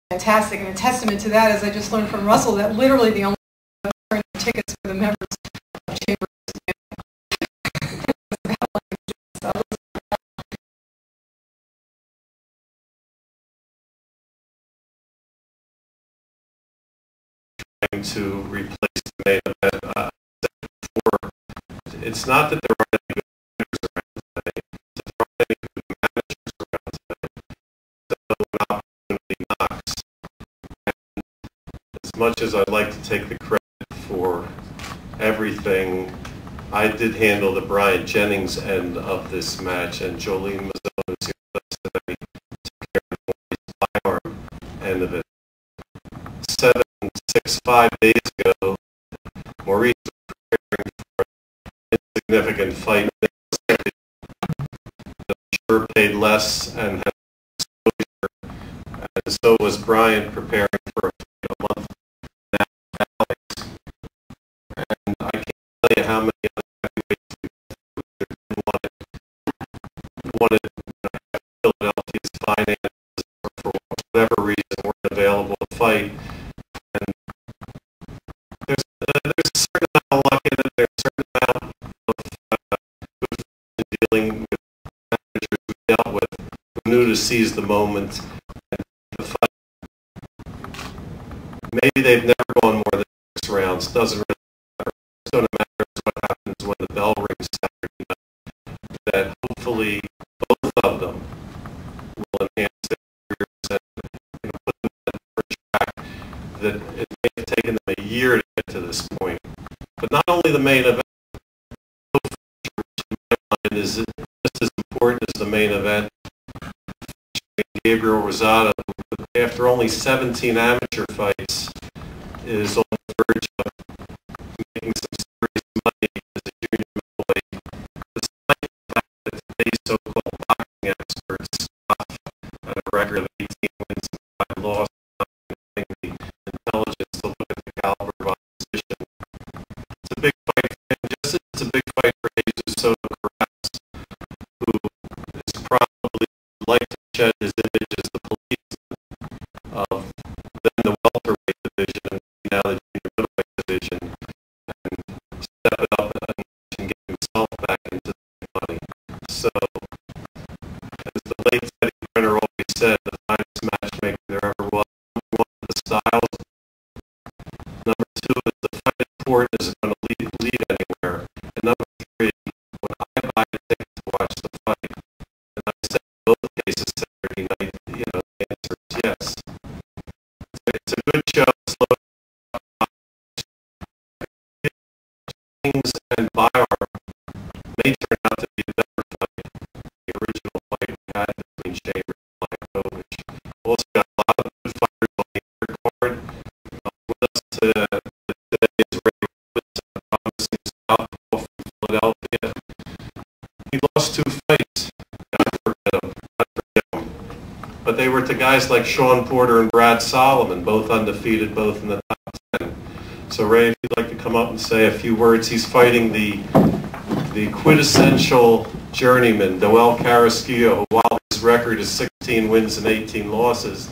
fantastic. And a testament to that is I just learned from Russell that literally the only tickets for the members of Chambers to replace the main event. Before, it's not that there aren't any good managers around today, it's that there aren't any good managers around today. So an opportunity knocks. And as much as I'd like to take the credit for everything, I did handle the Bryant Jennings end of this match, and Jolene Mazzone, who's here with us today, took care of the Maurice Byarm end of it. 5 days ago, Maurice was preparing for an insignificant fight. I'm sure paid less and had exposure, and so was Bryant preparing for a fight a month now with Alex. And I can't tell you how many other heavyweights wanted Philadelphia's finances, or for whatever reason weren't available to fight. There's a certain amount of luck in it. There's a certain amount of good dealing with managers we dealt with who knew to seize the moment and the fight. Maybe they've never gone more than 6 rounds. Doesn't really matter. It's going to matter what happens when the bell rings Saturday night. That hopefully both of them will enhance their careers and put them on a track that it may have taken them a year to get to this point. But not only the main event, which in my mind is just as important as the main event. Gabriel Rosado, who after only 17 amateur fights, is on the verge of making some serious money as a junior middleweight. Despite the fact that today's so-called boxing experts scoff at a record of 18 wins and 5 losses, not having the intelligence to look at the caliber of opposition. It's a big fight for him, just as it's a big fight for Jesus Soto Karass, who is probably like to shed his image as the policeman of then the welterweight division and now the junior middleweight division, and step it up and get himself back into the money. So, as the late Teddy Brenner always said, the finest matchmaker there ever was. Number 1, the styles. Number 2 is the fight important isn't going to lead anywhere. And number 3, when I buy a ticket to watch the fight, and I said in both cases Saturday night, the answer is yes. It's a good show. Jennings and Byarm may turn out to be a better fight than the original fight we had between Chambers and Bryant. Also got a lot of good fighters on the undercard. With us today is Ray Robinson, a promising southpaw from Philadelphia. He lost 2 fights. God forget him. But they were to guys like Sean Porter and Brad Solomon, both undefeated, both in the top 10. So Ray, if you'd like to come up and say a few words. He's fighting the quintessential journeyman, Doel Carrasquillo, who while his record is 16 wins and 18 losses,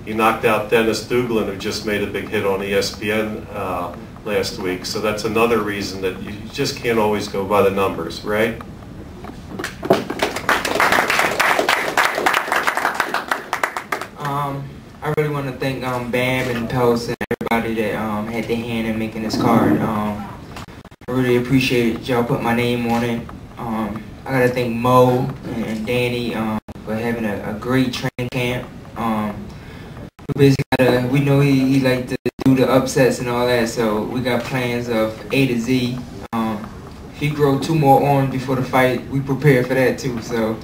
he knocked out Dennis Duglin, who just made a big hit on ESPN last week. So that's another reason that you just can't always go by the numbers, right? I really want to thank Bam and Pels and everybody that had their hand in making this card. I really appreciate y'all put my name on it. I gotta thank Mo and Danny for having a great training camp. We know he like to do the upsets and all that, so we got plans of A to Z. If he grow 2 more arms before the fight, we prepare for that too. So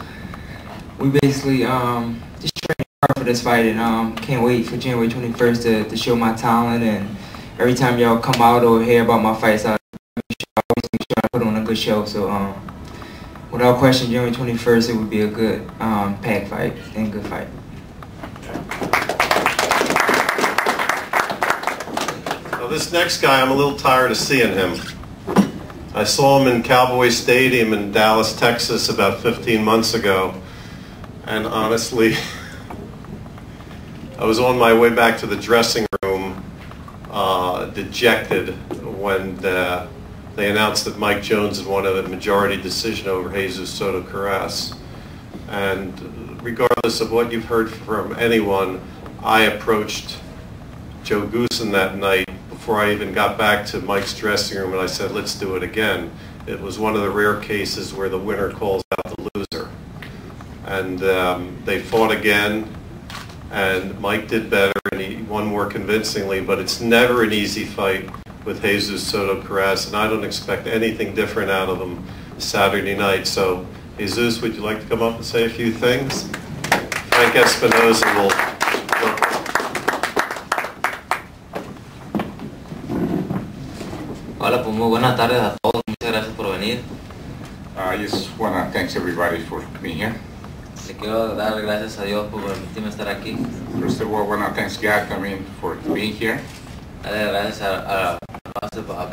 we basically just train hard for this fight, and can't wait for January 21st to show my talent. And every time y'all come out or hear about my fights, I always make sure I put on a good show. So without question, January 21st, it would be a good pack fight and good fight. Now this next guy, I'm a little tired of seeing him. I saw him in Cowboy Stadium in Dallas, Texas about 15 months ago. And honestly, was on my way back to the dressing room, dejected, when they announced that Mike Jones had won a majority decision over Jesus Soto Karass. And regardless of what you've heard from anyone, I approached Joe Goosen that night before I even got back to Mike's dressing room, and I said, let's do it again. It was one of the rare cases where the winner calls out the loser. And they fought again, and Mike did better, and he won more convincingly, but it's never an easy fight with Jesus Soto Karass, and I don't expect anything different out of him Saturday night. So, Jesus, would you like to come up and say a few things? Frank Espinoza will... Hola, pues muy buenas tardes a todos. Muchas gracias por venir. I just want to thank everybody for being here. Le quiero dar gracias a Dios por permitirme estar aquí. First of all, I want to thank God, for being here. Darle gracias a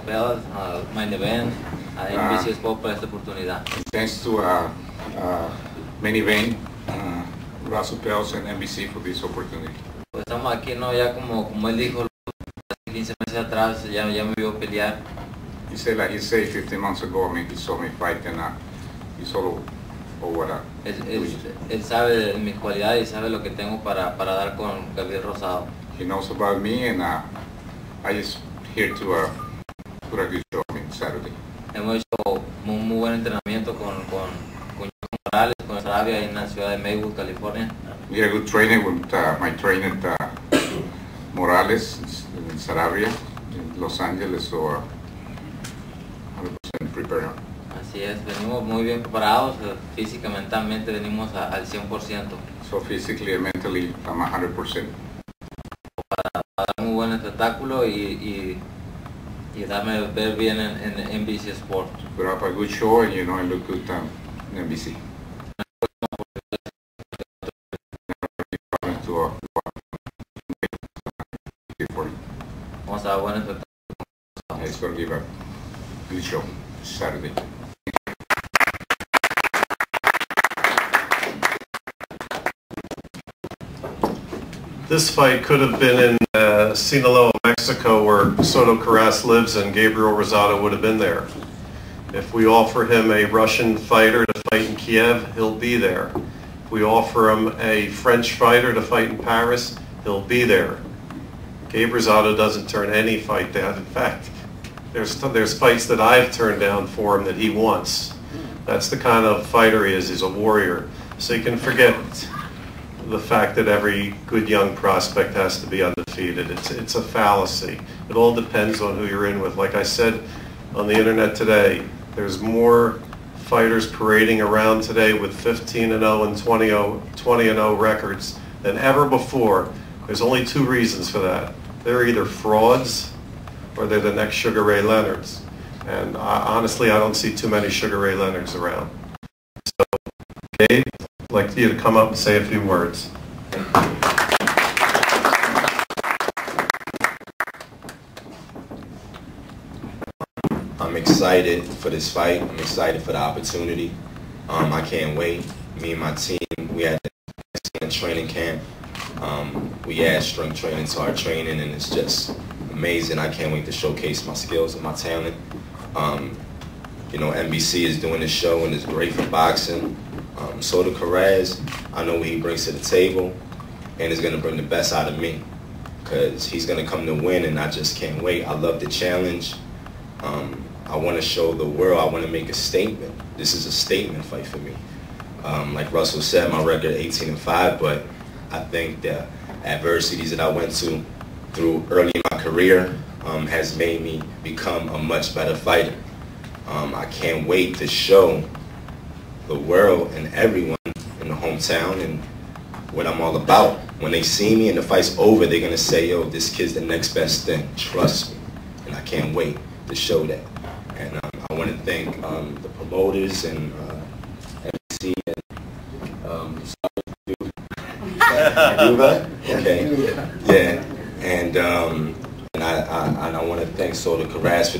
Bell, a Main Event, a NBC Sports por esta oportunidad. Thanks to Main Event, Rosado and NBC for this opportunity. Pues estamos aquí, no, ya como él dijo, hace 15 meses atrás ya me vio pelear. He said 15 months ago, he saw me fight, and he saw what Él sabe de mis cualidades y sabe lo que tengo para dar con Gabriel Rosado. He knows about me, and I just here to put a good show Saturday. Hemos hecho muy buen entrenamiento con Morales, con Sarabia en la ciudad de Maywood, California. We had a good training with my trainer Morales in Sarabia, in Los Angeles, so 100% prepared. Así es, venimos muy bien preparados, física, mentalmente venimos al 100%. So physically and mentally, I'm 100%. Para dar muy buen espectáculo y darme ver bien en NBC Sports. Put up a good show, and I look good in NBC. Vamos a dar buen espectáculo. It's going to give a good show Saturday. This fight could have been in Sinaloa, Mexico, where Soto Karass lives, and Gabriel Rosado would have been there. If we offer him a Russian fighter to fight in Kiev, he'll be there. If we offer him a French fighter to fight in Paris, he'll be there. Gabe Rosado doesn't turn any fight down. In fact, there's fights that I've turned down for him that he wants. That's the kind of fighter he is. He's a warrior. So you can forget the fact that every good young prospect has to be undefeated. It's a fallacy. It all depends on who you're in with. Like I said on the internet today, there's more fighters parading around today with 15-0 and 20-0 records than ever before. There's only two reasons for that. They're either frauds or they're the next Sugar Ray Leonards. And honestly, I don't see too many Sugar Ray Leonards around. So, Gabe, I'd like you to come up and say a few words. I'm excited for this fight. I'm excited for the opportunity. I can't wait. Me and my team, we had an excellent training camp. We add strength training to our training, and it's just amazing. I can't wait to showcase my skills and my talent. NBC is doing this show, and it's great for boxing. Soto Karass, I know what he brings to the table, and is going to bring the best out of me, because he's going to come to win, and I just can't wait. I love the challenge. I want to show the world. I want to make a statement. This is a statement fight for me. Like Russell said, my record 18-5, but I think the adversities that I went through early in my career has made me become a much better fighter. I can't wait to show the world and everyone in the hometown and what I'm all about. When they see me and the fight's over, they're going to say, yo, this kid's the next best thing. Trust me. And I can't wait to show that. And I want to thank the promoters and NBC and okay, yeah, and I want to thank Soto Karass for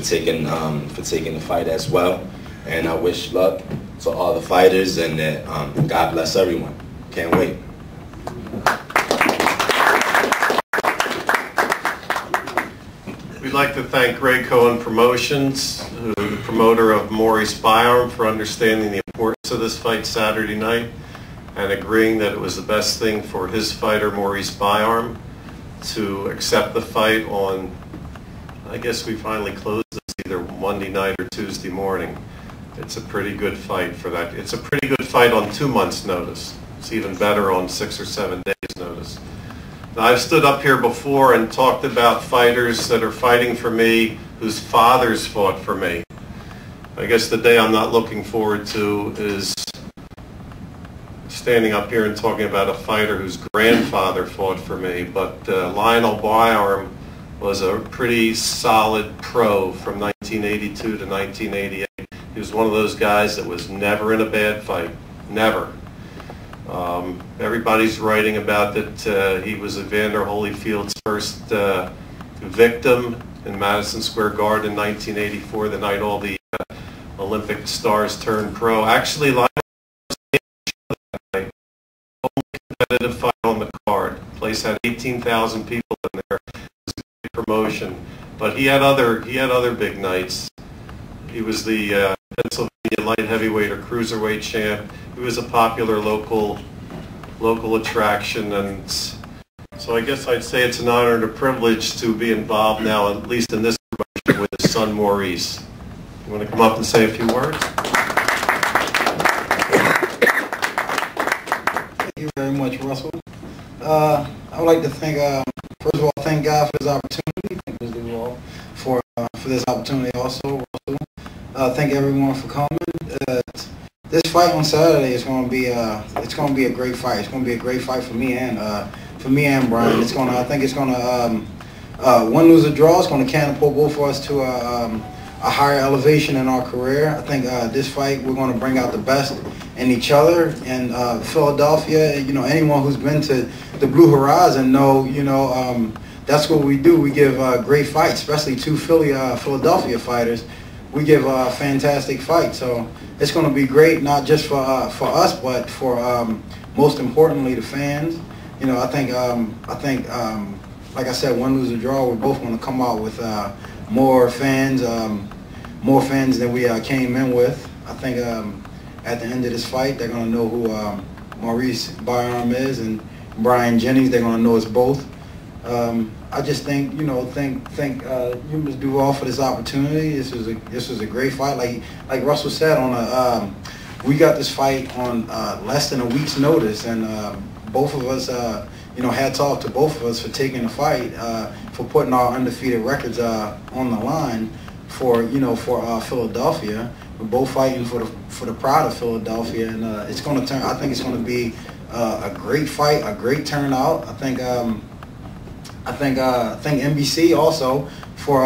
taking the fight as well. And I wish luck to all the fighters, and that God bless everyone. Can't wait. We'd like to thank Greg Cohen Promotions, the promoter of Maurice Byarm, for understanding the importance of this fight Saturday night and agreeing that it was the best thing for his fighter, Maurice Byarm, to accept the fight on, I guess we finally closed this either Monday night or Tuesday morning. It's a pretty good fight for that. It's a pretty good fight on 2 months' notice. It's even better on 6 or 7 days' notice. Now, I've stood up here before and talked about fighters that are fighting for me whose fathers fought for me. I guess the day I'm not looking forward to is standing up here and talking about a fighter whose grandfather fought for me. But Lionel Byarm was a pretty solid pro from 1982 to 1988. He was one of those guys that was never in a bad fight, never. Everybody's writing about that he was Evander Holyfield's first victim in Madison Square Garden in 1984, the night all the Olympic stars turned pro. Actually, Lionel was that night. Only competitive fight on the card. The place had 18,000 people in there. It was a great promotion, but he had other big nights. He was the Pennsylvania light heavyweight or cruiserweight champ. He was a popular local attraction, and so I guess I'd say it's an honor and a privilege to be involved now, at least in this promotion, with his son Maurice. You want to come up and say a few words? Thank you very much, Russell. I would like to thank, first of all, thank God for this opportunity. Thank Ms. Duval for this opportunity also, Russell. Thank everyone for coming. This fight on Saturday is going to be it's going to be a great fight. It's going to be a great fight for me and Bryant. I think it's going to win, lose, or draw. It's going to catapult both of us to a higher elevation in our career. I think this fight we're going to bring out the best in each other. And Philadelphia, you know, anyone who's been to the Blue Horizon know, you know, that's what we do. We give great fights, especially two Philadelphia fighters. We give a fantastic fight, so it's going to be great, not just for us, but for most importantly the fans. You know, I think like I said, win, lose, or draw, we're both going to come out with more fans than we came in with. I think at the end of this fight, they're going to know who Maurice Byarm is, and Brian Jennings. They're going to know us both. I just think, you know, thank you, Ms. Duval, for this opportunity. This was a great fight. Like Russell said, we got this fight on less than a week's notice, and both of us, you know, hats off to both of us for taking the fight, for putting our undefeated records on the line for Philadelphia. We're both fighting for the pride of Philadelphia, and it's going to turn. I think it's going to be a great fight, a great turnout. I think NBC also for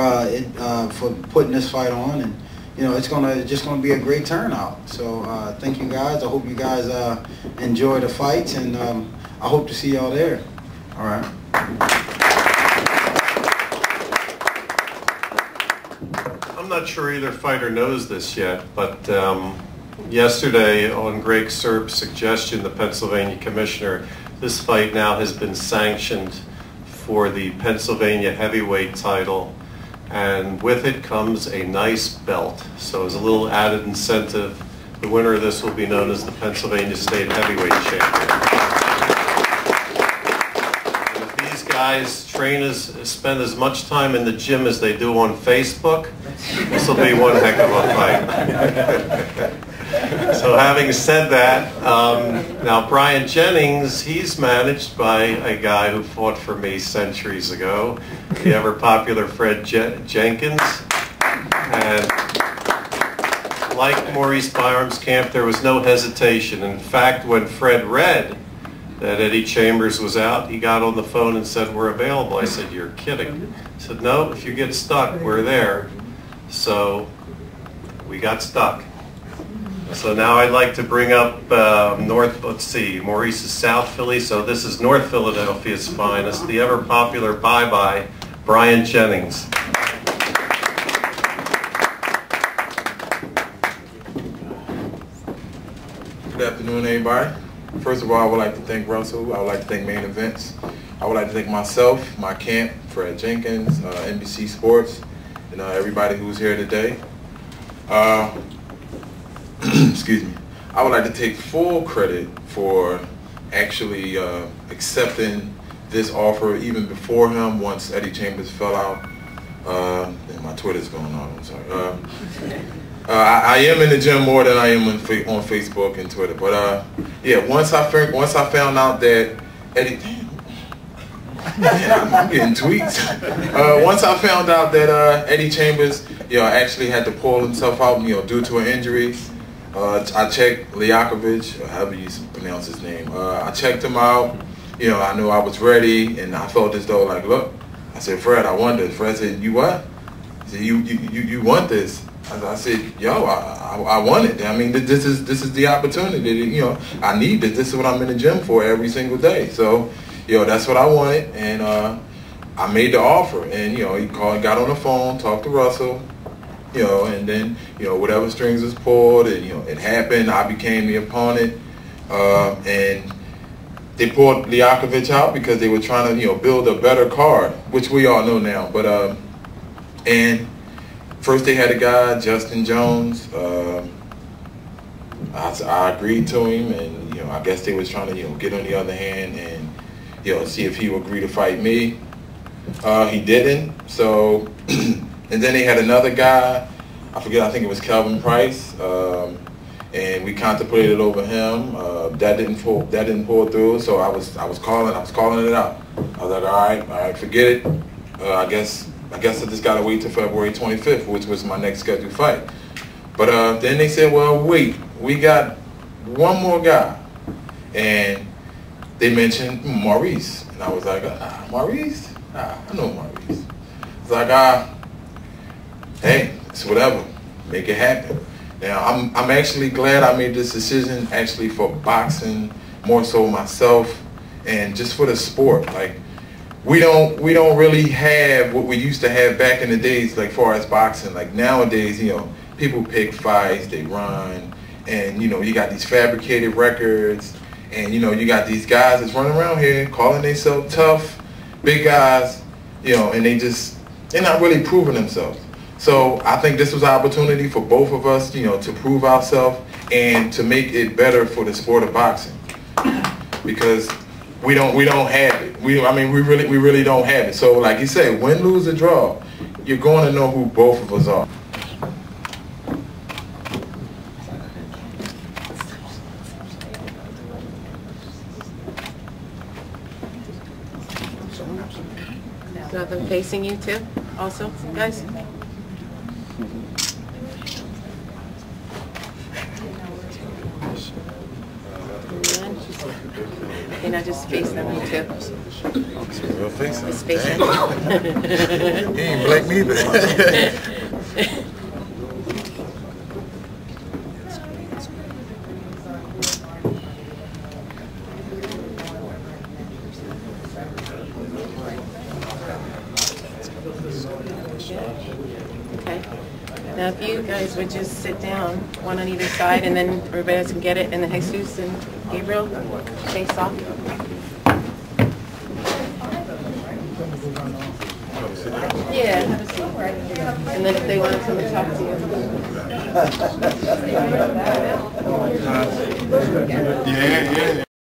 putting this fight on, and you know, it's just gonna be a great turnout. So thank you guys. I hope you guys enjoy the fights, and I hope to see y'all there. All right. I'm not sure either fighter knows this yet, but yesterday, on Greg Serb's suggestion, the Pennsylvania commissioner, this fight now has been sanctioned for the Pennsylvania heavyweight title, and with it comes a nice belt. So as a little added incentive, the winner of this will be known as the Pennsylvania State Heavyweight Champion. And if these guys spend as much time in the gym as they do on Facebook, this will be one heck of a fight. So having said that, now Bryant Jennings, he's managed by a guy who fought for me centuries ago, the ever popular Fred Jenkins. And like Maurice Byarm's camp, there was no hesitation. In fact, when Fred read that Eddie Chambers was out, he got on the phone and said, "We're available." I said, "You're kidding." He said, "No, if you get stuck, we're there." So we got stuck. So now I'd like to bring up Maurice is South Philly, so this is North Philadelphia's finest, the ever popular Bye-Bye, Bryant Jennings. Good afternoon, everybody. First of all, I would like to thank Russell. I would like to thank Main Events I would like to thank myself, my camp, Fred Jenkins, NBC Sports, and everybody who's here today. Excuse me. I would like to take full credit for actually accepting this offer even before him, once Eddie Chambers fell out. And my Twitter's going on, I'm sorry. I am in the gym more than I am on Facebook and Twitter. But yeah, once I found out that Eddie, damn, I'm getting tweets. Once I found out that Eddie Chambers, actually had to pull himself out, due to an injury. I checked Liakovic, or however you pronounce his name. I checked him out. I knew I was ready, and I felt as though, like, look, I said, Fred, I want this. Fred said, you what? He said, you want this? I said, yo, I want it. I mean, this is the opportunity. I need this. This is what I'm in the gym for every single day. So, that's what I wanted, and I made the offer. And he called, got on the phone, talked to Russell. And then, whatever strings was pulled, and, it happened. I became the opponent. And they pulled Liakovic out because they were trying to, build a better card, which we all know now. But, and first they had a guy, Justin Jones. I agreed to him, and, I guess they was trying to, get on the other hand and, see if he would agree to fight me. He didn't. So, and then they had another guy, I think it was Kelvin Price, and we contemplated over him. That didn't pull through. So I was calling it out. I was like, all right, forget it. I guess I just gotta wait till February 25th, which was my next scheduled fight. But then they said, well, wait, we got one more guy, and they mentioned Maurice, and I was like, Maurice? I know Maurice. It's like, hey, it's whatever, make it happen. Now, I'm actually glad I made this decision actually for boxing, more so myself, and just for the sport. Like, we don't really have what we used to have back in the days, like far as boxing. Like nowadays, people pick fights, they run, and you got these fabricated records, and you got these guys that's running around here calling themselves tough, big guys, and they're not really proving themselves. So I think this was an opportunity for both of us, to prove ourselves and to make it better for the sport of boxing, because we don't have it. We really don't have it. So like you said, win, lose, or draw, you're going to know who both of us are. So them facing you too, also, guys. And I just face them, you too. Real face. Just face them. He ain't black neither. Okay. Now, if you guys would just sit down, one on either side, and then everybody else can get it, and then Jesus and Gabriel face off. Yeah, have a seat. And then if they want to come and talk to you. Yeah.